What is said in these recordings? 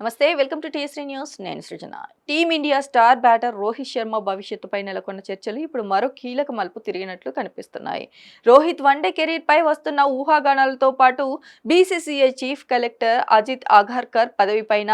నమస్తే welcome to TST news నేను సృజన. Team India star batter Rohit Sharma భవిష్యత్తుపై నెలకొన్న చర్చలు ఇప్పుడు మరో కీలక మలుపు తిరిగినట్లు కనిపిస్తున్నాయి. రోహిత్ వన్డే కెరీర్ పై వస్తున్న ఊహాగానాలతో పాటు BCCI chief collector Ajit Agarkar పదవిపైన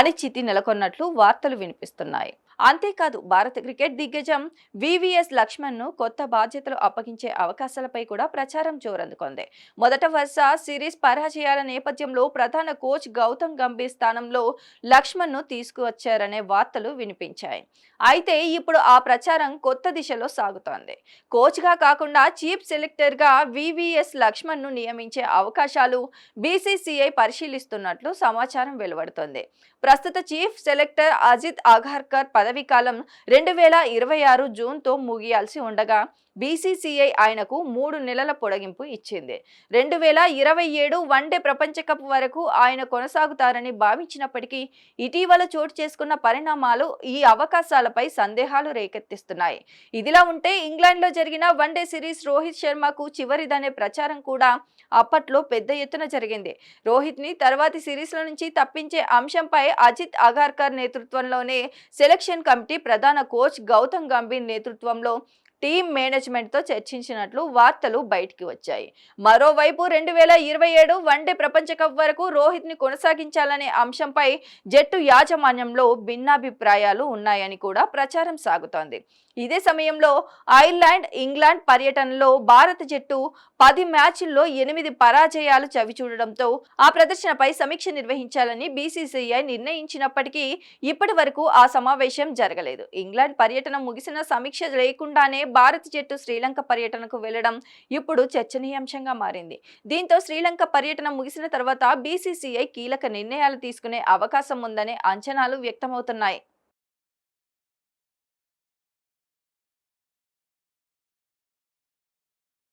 అనిశ్చితి నెలకొన్నట్లు వార్తలు వినిపిస్తున్నాయి. అంతేకాదు భారత క్రికెట్ దిగ్గజం వివిఎస్ లక్ష్మణ్ను కొత్త బాధ్యతలు అప్పగించే అవకాశాలపై కూడా ప్రచారం జోరందుకుంది. మొదట వరుస సిరీస్ పరాజయాల నేపథ్యంలో ప్రధాన కోచ్ గౌతమ్ గంభీర్ స్థానంలో లక్ష్మణ్ను తీసుకువచ్చారనే వార్తలు వినిపించాయి. అయితే ఇప్పుడు ఆ ప్రచారం కొత్త దిశలో సాగుతోంది. కోచ్గా కాకుండా చీఫ్ సెలెక్టర్గా వివిఎస్ లక్ష్మణ్ను నియమించే అవకాశాలు బీసీసీఐ పరిశీలిస్తున్నట్లు సమాచారం వెలువడుతోంది. ప్రస్తుత చీఫ్ సెలెక్టర్ అజిత్ అగర్కర్ పదవీకాలం 2026 జూన్తో ముగియాల్సి ఉండగా బీసీసీఐ ఆయనకు 3 నెలల పొడిగింపు ఇచ్చింది. 2027 వన్డే ప్రపంచ కప్ వరకు ఆయన కొనసాగుతారని భావించినప్పటికీ ఇటీవల చోటు చేసుకున్న పరిణామాలు ఈ అవకాశాలపై సందేహాలు రేకెత్తిస్తున్నాయి. ఇదిలా ఉంటే ఇంగ్లాండ్లో జరిగిన వన్డే సిరీస్ రోహిత్ శర్మకు చివరిదనే ప్రచారం కూడా అప్పట్లో పెద్ద ఎత్తున జరిగింది. రోహిత్ని తర్వాతి సిరీస్ల నుంచి తప్పించే అంశంపై అజిత్ అగర్కర్ నేతృత్వంలోనే సెలక్షన్ కమిటీ ప్రధాన కోచ్ గౌతమ్ గంభీర్ నేతృత్వంలో టీమ్ మేనేజ్మెంట్తో చర్చించినట్లు వార్తలు బయటికి వచ్చాయి. మరోవైపు 2027 వన్డే ప్రపంచ కప్ వరకు రోహిత్ని కొనసాగించాలనే అంశంపై జట్టు యాజమాన్యంలో భిన్నాభిప్రాయాలు ఉన్నాయని కూడా ప్రచారం సాగుతోంది. ఇదే సమయంలో ఐర్లాండ్, ఇంగ్లాండ్ పర్యటనలో భారత జట్టు 10 మ్యాచ్ల్లో 8 పరాజయాలు చవిచూడడంతో ఆ ప్రదర్శనపై సమీక్ష నిర్వహించాలని బీసీసీఐ నిర్ణయించినప్పటికీ ఇప్పటి వరకు ఆ సమావేశం జరగలేదు. ఇంగ్లాండ్ పర్యటన ముగిసిన సమీక్ష లేకుండానే భారత జట్టు శ్రీలంక పర్యటనకు వెళ్లడం ఇప్పుడు చర్చనీయాంశంగా మారింది. దీంతో శ్రీలంక పర్యటన ముగిసిన తర్వాత బీసీసీఐ కీలక నిర్ణయాలు తీసుకునే అవకాశం ఉందనే అంచనాలు వ్యక్తమవుతున్నాయి.